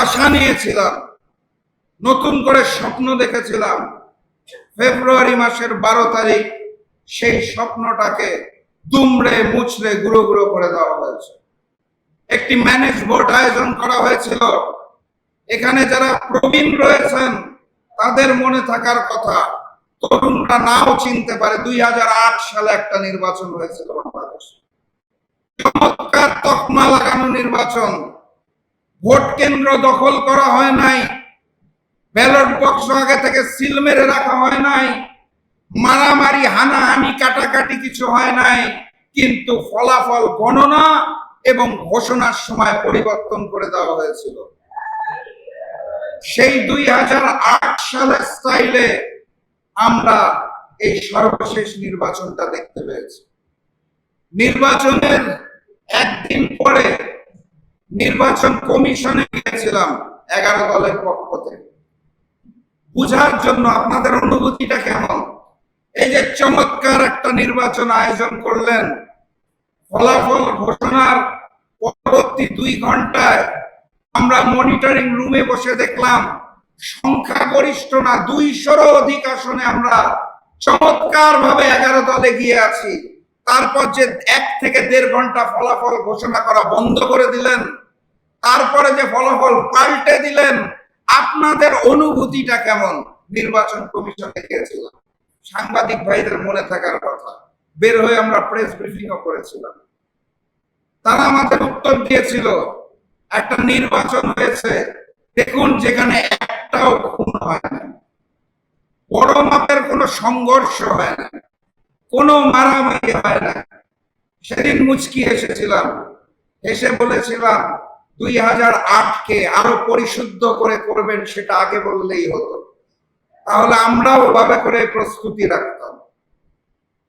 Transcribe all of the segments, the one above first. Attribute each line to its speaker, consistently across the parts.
Speaker 1: আশা নিয়েছিলাম, নতুন করে স্বপ্ন দেখেছিলাম। ফেব্রুয়ারি মাসের 12 তারিখ সেই স্বপ্নটাকে দুমড়ে মুচড়ে গুঁড়ো গুঁড়ো করে দেওয়া হয়েছে। একটি ম্যানেজ ভোট আয়োজন করা হয়েছিল। এখানে যারা প্রবীণ রয়েছেন তাদের মনে থাকার কথা, তরুণরা নাও চিনতে পারে 2008 সালে একটা নির্বাচন হয়েছিল বাংলাদেশে। চমৎকার তকমা লাগানো নির্বাচন। ভোট কেন্দ্র দখল করা হয় নাই, ব্যালট বক্স আগে থেকে সিল মেরে রাখা হয় নাই, মারামারি হানাহানি কাটাকাটি কিছু হয় নাই, কিন্তু ফলাফল গণনা এবং ঘোষণার সময় পরিবর্তন করে দেওয়া হয়েছিল। সেই 2008 সালের স্টাইলে আমরা এই সর্বশেষ নির্বাচনটা দেখতে পেয়েছি। নির্বাচনের একদিন পরে নির্বাচন কমিশনে গিয়েছিলাম 11 দলের পক্ষ থেকে, বুঝার জন্য আপনাদের অনুভূতিটা কেমন। এই যে চমৎকার একটা নির্বাচন আয়োজন করলেন, ফলাফল ঘোষণার পরবর্তী 2 ঘন্টায় আমরা মনিটরিং রুমে বসে দেখলাম সংখ্যাগরিষ্ঠ না 200-রও অধিক আসনে আমরা চমৎকার ভাবে 11 দলে গিয়ে আছি। তারপর যে 1 থেকে 1.5 ঘন্টা ফলাফল ঘোষণা করা বন্ধ করে দিলেন, তারপরে যে ফলাফল পাল্টে দিলেন, আপনাদের অনুভূতিটা কেমন? নির্বাচন কমিশনে গিয়েছিলাম, সাংবাদিক ভাইদের মনে থাকার কথা, বের হয়ে আমরা প্রেস ব্রিফিংও করেছিলাম। তারা আমাদের উত্তর দিয়েছিল, একটা নির্বাচন হয়েছে, দেখুন যেখানে একটাও খুন হয় না, বড় মাপের কোনো সংঘর্ষ হয় না, কোনো মারামারি হয় না। সেদিন মুচকি এসেছিলাম, এসে বলেছিলাম 2008-কে আরো পরিশুদ্ধ করে করবেন, সেটা আগে বললেই হতো, তাহলে আমরাও ভাবে করে প্রস্তুতি রাখতাম।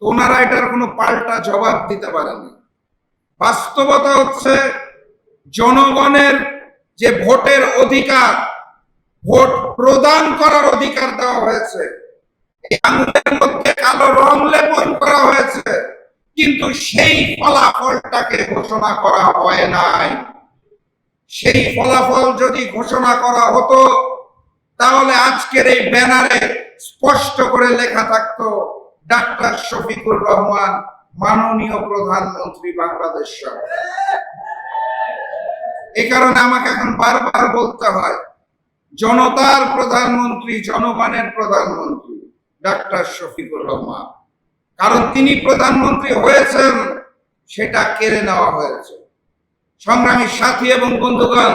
Speaker 1: ওনারা এটার কোনো পাল্টা জবাব দিতে পারেনি। বাস্তবতা হচ্ছে জনগণের যে ভোটের অধিকার, ভোট প্রদান করার অধিকার দেওয়া হয়েছে, আঙুলের মধ্যে কালো রং লেপন করা হয়েছে, কিন্তু সেই ফলাফলটাকে ঘোষণা করা হয় নাই। সেই ফলাফল যদি ঘোষণা করা হতো তাহলে আজকের এই ব্যানারে স্পষ্ট করে লেখা থাকতো ডাক্তার শফিকুর রহমান, মাননীয় প্রধানমন্ত্রী বাংলাদেশ সরকার। এই কারণে আমাকে এখন বারবার বলতে হয়, জনতার প্রধানমন্ত্রী, জনগণের প্রধানমন্ত্রী ডাক্তার শফিকুর রহমান। কারণ তিনি প্রধানমন্ত্রী হয়েছেন, সেটা কেড়ে নেওয়া হয়েছে। সংগ্রামী সাথী এবং বন্ধুগণ,